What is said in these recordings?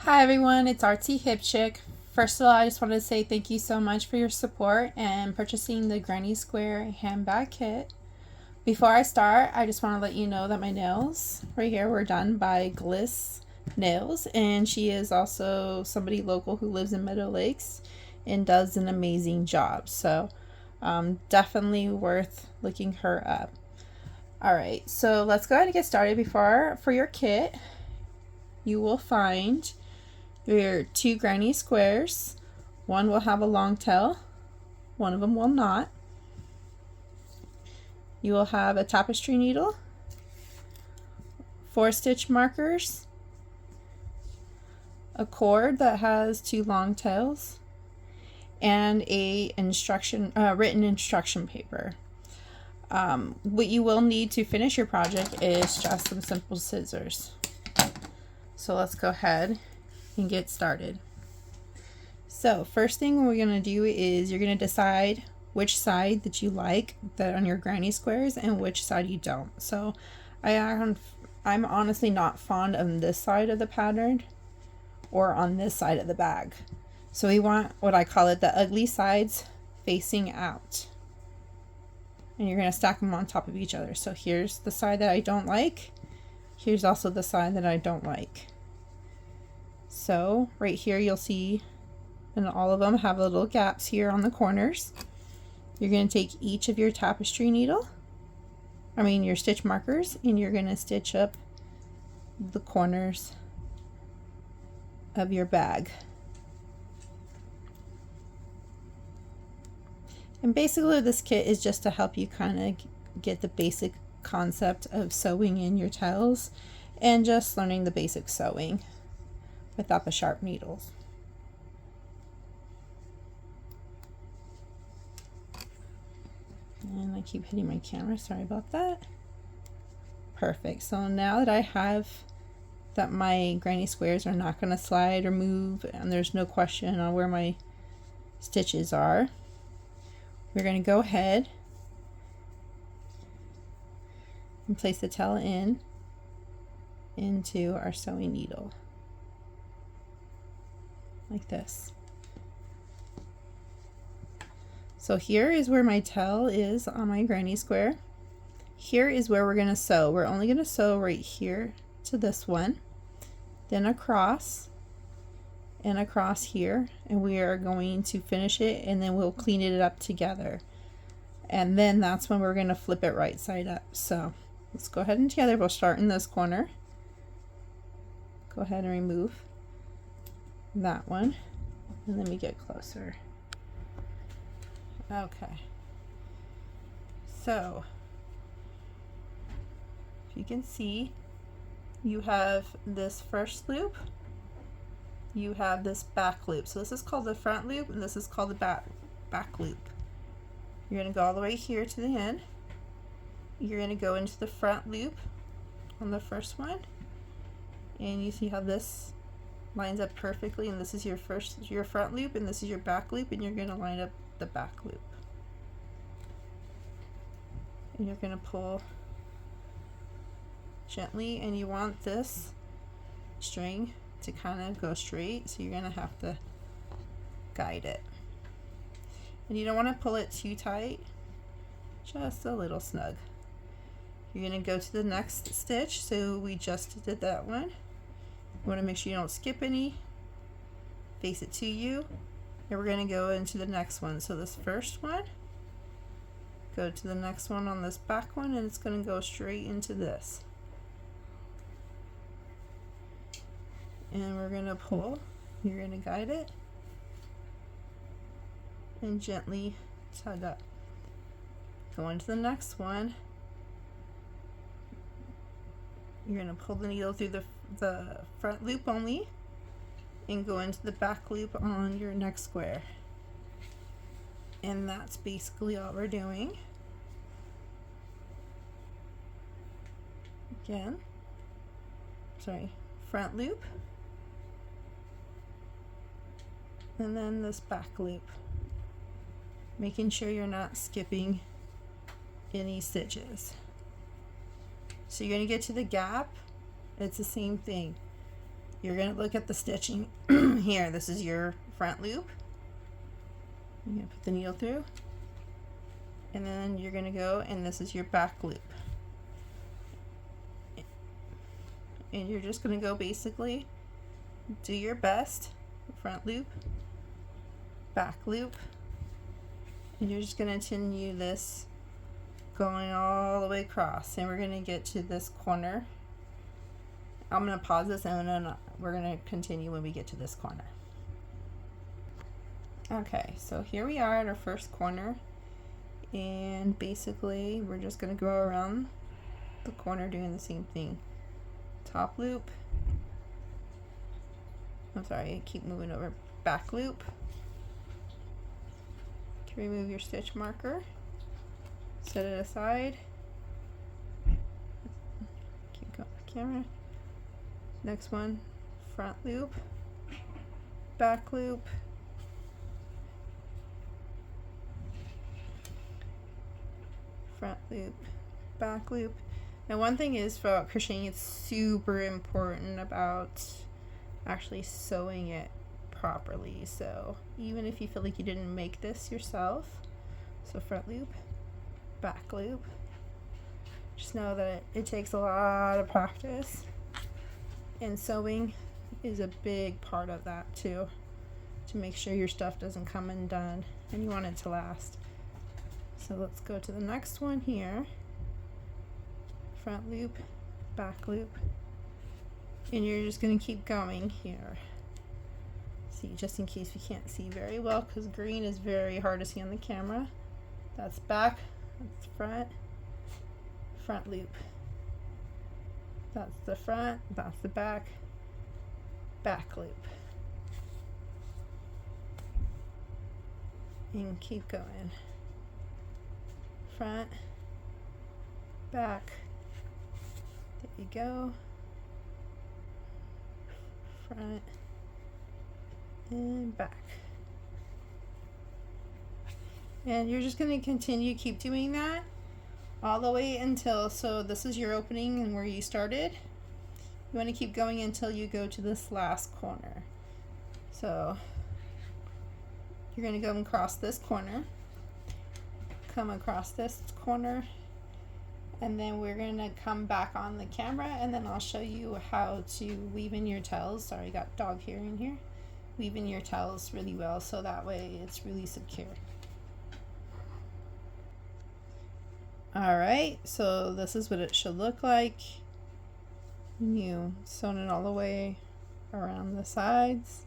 Hi everyone, it's Artzhipchick. First of all, I just wanted to say thank you so much for your support and purchasing the Granny Square handbag kit. Before I start, I just want to let you know that my nails right here were done by Gliss Nails, and she is also somebody local who lives in Meadow Lakes and does an amazing job. So definitely worth looking her up. Alright, so let's go ahead and get started. For your kit, you will find your two granny squares. One will have a long tail, one of them will not. You will have a tapestry needle, 4 stitch markers, a cord that has 2 long tails, and a written instruction paper. What you will need to finish your project is just some simple scissors. So let's go ahead and get started. So first thing we're going to do is you're going to decide which side that you like that on your granny squares and which side you don't. So I'm honestly not fond of this side of the pattern or on this side of the bag. So we want what I call it the ugly sides facing out. And you're going to stack them on top of each other. So here's the side that I don't like. Here's also the side that I don't like. So right here you'll see, and all of them have little gaps here on the corners. You're going to take each of your tapestry needle, your stitch markers, and you're going to stitch up the corners of your bag. And basically this kit is just to help you kind of get the basic concept of sewing in your tails and just learning the basic sewing without the sharp needles. And I keep hitting my camera, sorry about that. Perfect. So now that I have that my granny squares are not going to slide or move and there's no question on where my stitches are, we're going to go ahead and place the tail into our sewing needle like this. So here is where my tail is on my granny square. Here is where we're going to sew. We're only going to sew right here to this one, then across and across here, and we are going to finish it and then we'll clean it up together. And then that's when we're going to flip it right side up. So let's go ahead and together we'll start in this corner. Go ahead and remove that one and let me get closer. Okay, so if you can see, you have this first loop, you have this back loop. So this is called the front loop and this is called the back loop. You're going to go all the way here to the end. You're going to go into the front loop on the first one, and you see how this lines up perfectly, and this is your front loop and this is your back loop, and you're going to line up the back loop. And you're going to pull gently, and you want this string to kind of go straight, so you're going to have to guide it. And you don't want to pull it too tight, just a little snug. You're going to go to the next stitch, so we just did that one. You want to make sure you don't skip any, face it to you, and we're going to go into the next one. So this first one, go to the next one on this back one, and it's going to go straight into this. And we're going to pull, you're going to guide it, and gently tug up. Go into the next one. You're going to pull the needle through the front loop only and go into the back loop on your next square. And that's basically all we're doing. Again, front loop, and then this back loop, making sure you're not skipping any stitches. So you're going to get to the gap, it's the same thing. you're going to look at the stitching here. This is your front loop. You're going to put the needle through, and then you're going to go, and this is your back loop. And you're just going to go basically do your best. Front loop, back loop, and you're just going to continue this going all the way across, and we're going to get to this corner. I'm going to pause this, and then we're going to continue when we get to this corner. Okay, so here we are at our first corner, and basically we're just going to go around the corner doing the same thing. Top loop, I'm sorry, I keep moving over. Back loop. Remove your stitch marker. Set it aside. Keep going with the camera. Next one, front loop, back loop, front loop, back loop. Now one thing is for crocheting, it's super important about actually sewing it properly. So even if you feel like you didn't make this yourself, so front loop, back loop, just know that it takes a lot of practice, and sewing is a big part of that too, to make sure your stuff doesn't come undone and you want it to last. So let's go to the next one here. Front loop, back loop, and you're just going to keep going here. See, just in case you can't see very well, because green is very hard to see on the camera. That's back, that's front, front loop. That's the front, that's the back, back loop. And keep going. Front, back, there you go. Front and back. And you're just going to continue, keep doing that all the way until, so this is your opening and where you started. You want to keep going until you go to this last corner. So you're going to go across this corner, come across this corner, and then we're going to come back on the camera, and then I'll show you how to weave in your tails. Sorry, I got dog hair in here. Weave in your tails really well, so that way it's really secure. Alright, so this is what it should look like. You sewn it all the way around the sides.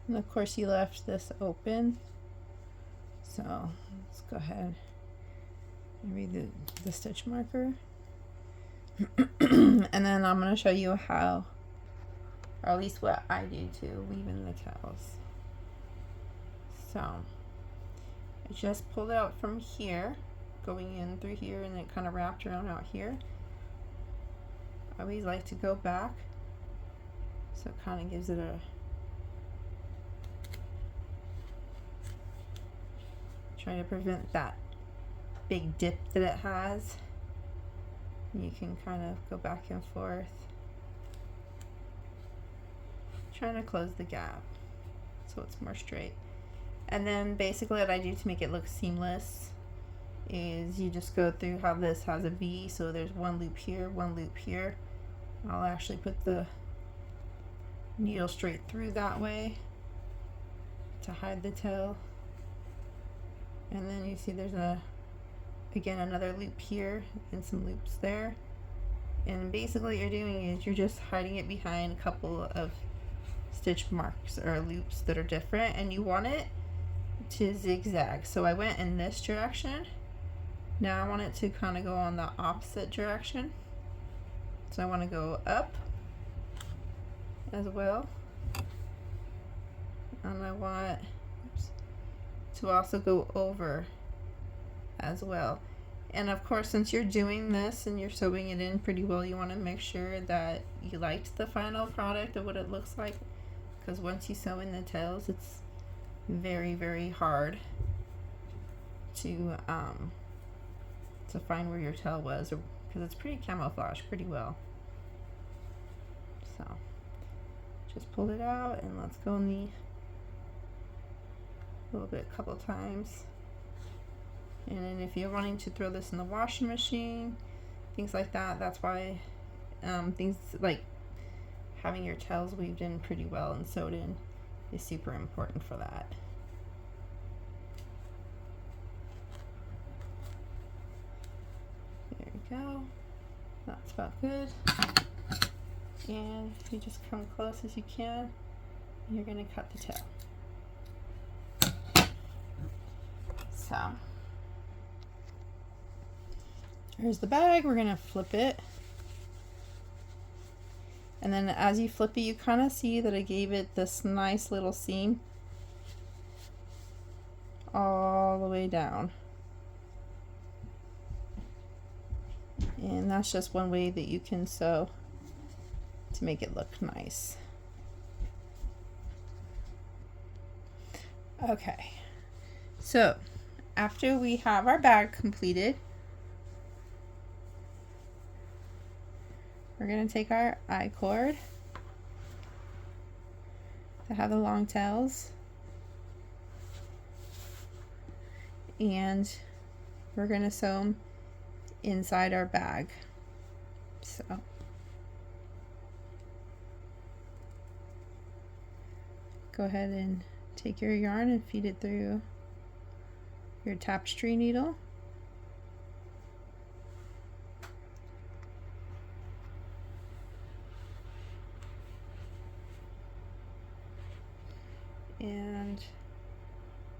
And of course you left this open. So let's go ahead and read the stitch marker. And then I'm going to show you how, or at least what I do to weave in the tails. So I just pulled it out from here, going in through here, and it kind of wrapped around out here. I always like to go back, so it kind of gives it a, try to prevent that big dip that it has. You can kind of go back and forth, trying to close the gap so it's more straight. And then basically what I do to make it look seamless is you just go through how this has a V, so there's one loop here, one loop here. I'll actually put the needle straight through that way to hide the tail. And then you see there's again another loop here and some loops there. And basically what you're doing is you're just hiding it behind a couple of stitch marks or loops that are different, and you want it to zigzag. So I went in this direction. Now I want it to kind of go on the opposite direction. So I want to go up as well. And I want to also go over as well. And of course, since you're doing this and you're sewing it in pretty well, you want to make sure that you liked the final product of what it looks like, because once you sew in the tails, it's very, very hard to find where your tail was, because it's pretty camouflaged pretty well. just pull it out and let's go in the little bit a couple times. And then if you're wanting to throw this in the washing machine, things like that, that's why things like having your tails weaved in pretty well and sewed in is super important for that. There you go. That's about good. And you just come close as you can. And you're going to cut the tail. So here's the bag. We're going to flip it. And then as you flip it, you kind of see that I gave it this nice little seam all the way down. And that's just one way that you can sew to make it look nice. Okay, so after we have our bag completed, we're going to take our I-cord that have the long tails, and we're going to sew them inside our bag. So go ahead and take your yarn and feed it through your tapestry needle. And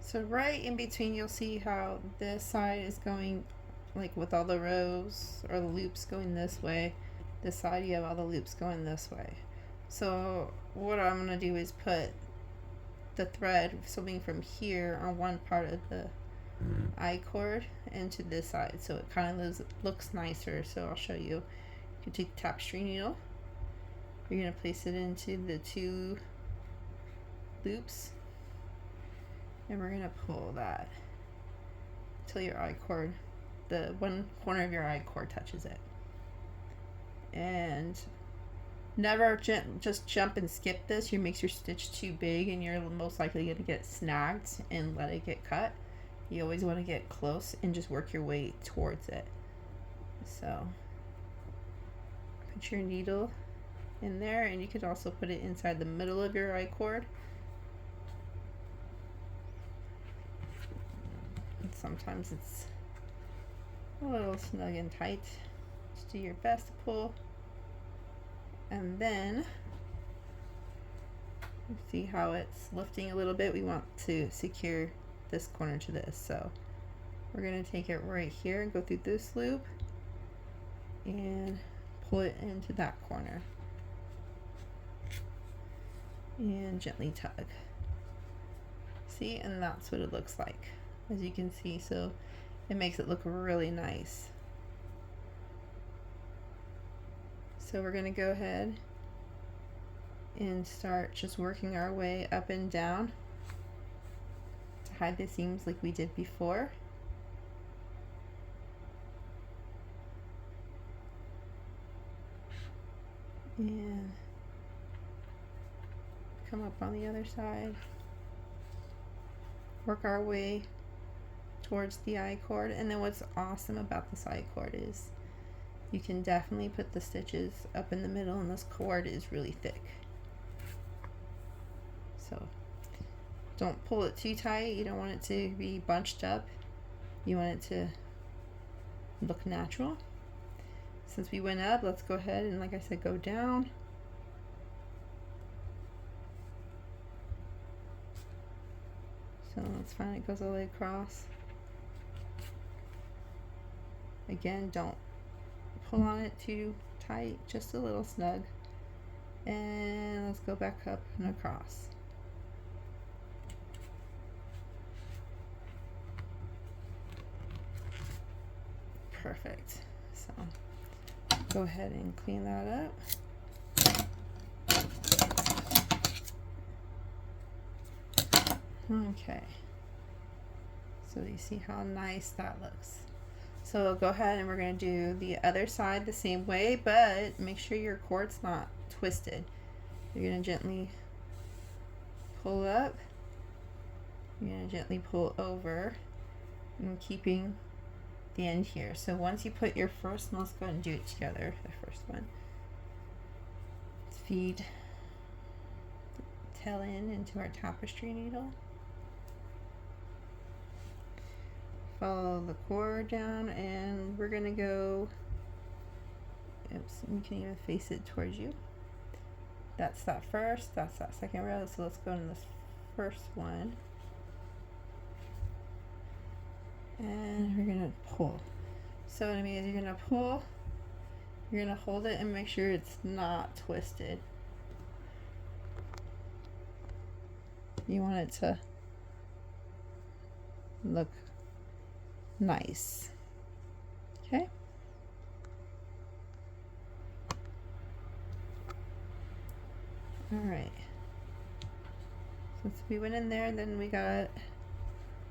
so right in between, you'll see how this side is going like with all the rows or the loops going this way. This side you have all the loops going this way. So what I'm going to do is put the thread sewing from here on one part of the I-cord into this side, so it kind of looks nicer. So I'll show you. You take the tapestry needle, you're going to place it into the two loops, and we're going to pull that until your I-cord, the one corner of your I-cord touches it. And never just jump and skip this. You makes your stitch too big and you're most likely going to get snagged and let it get cut. You always want to get close and just work your way towards it. So put your needle in there, and you could also put it inside the middle of your I-cord. And sometimes it's a little snug and tight. Just do your best to pull. And then you see how it's lifting a little bit. We want to secure this corner to this, so we're going to take it right here and go through this loop and pull it into that corner and gently tug. See, and that's what it looks like, as you can see. So it makes it look really nice. So we're going to go ahead and start just working our way up and down to hide the seams like we did before. And come up on the other side. Work our way towards the I-cord. And then what's awesome about this I-cord is you can definitely put the stitches up in the middle, and this cord is really thick. So don't pull it too tight. You don't want it to be bunched up. You want it to look natural. Since we went up, let's go ahead and, like I said, go down. So let's find it goes all the way across. Again, don't pull on it too tight, just a little snug. And let's go back up and across. Perfect. So go ahead and clean that up. Okay. So you see how nice that looks. So go ahead and we're going to do the other side the same way, but make sure your cord's not twisted. You're going to gently pull up. You're going to gently pull over and keeping the end here. So once you put your first one, let's go ahead and do it together. The first one. Let's feed the tail end into our tapestry needle. Follow the cord down, and we're gonna go, oops, you can even face it towards you. That's that first, that's that second row, so let's go in this first one. And we're gonna pull. So what I mean is you're gonna pull, you're gonna hold it and make sure it's not twisted. You want it to look nice. Okay. All right. So we went in there, then we got,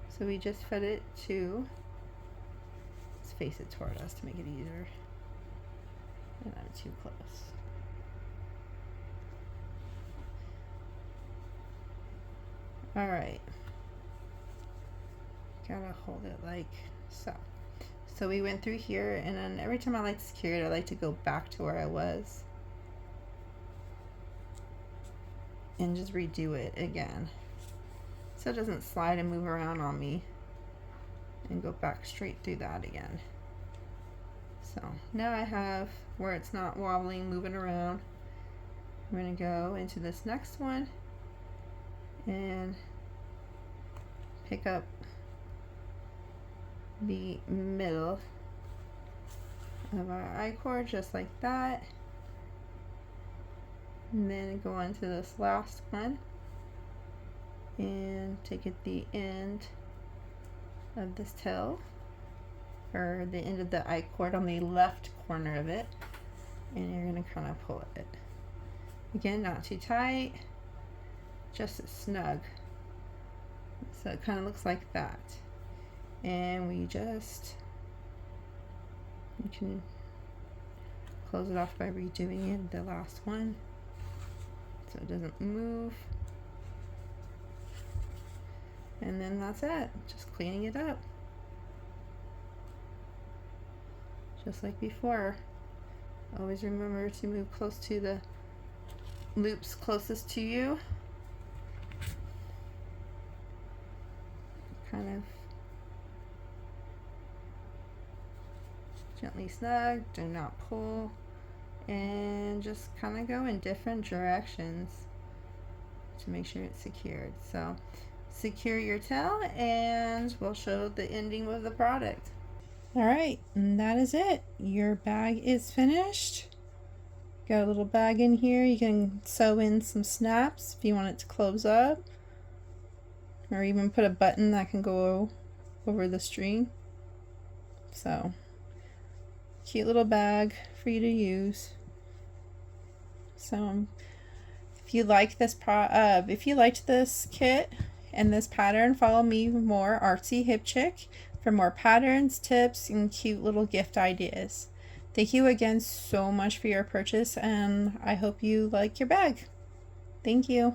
so we just fed it to, let's face it toward us to make it easier. And I'm too close. All right. Gotta hold it like so. So we went through here, and then every time I like to secure it, I like to go back to where I was and just redo it again so it doesn't slide and move around on me, and go back straight through that again. So now I have where it's not wobbling, moving around. I'm gonna go into this next one and pick up the middle of our I-cord just like that, and then go on to this last one and take at the end of this tail, or the end of the I-cord on the left corner of it, and you're going to kind of pull it. Again, not too tight, just snug, so it kind of looks like that. And we just, you can close it off by redoing it, the last one, so it doesn't move. And then that's it, just cleaning it up. Just like before. Always remember to move close to the loops closest to you. Kind of gently snug, do not pull, and just kind of go in different directions to make sure it's secured. So secure your tail, and we'll show the ending of the product. All right, and that is it. Your bag is finished. Got a little bag in here. You can sew in some snaps if you want it to close up, or even put a button that can go over the string. So cute little bag for you to use. So if you like this if you liked this kit and this pattern, follow me for more Artzhipchick for more patterns, tips, and cute little gift ideas. Thank you again so much for your purchase, and I hope you like your bag. Thank you.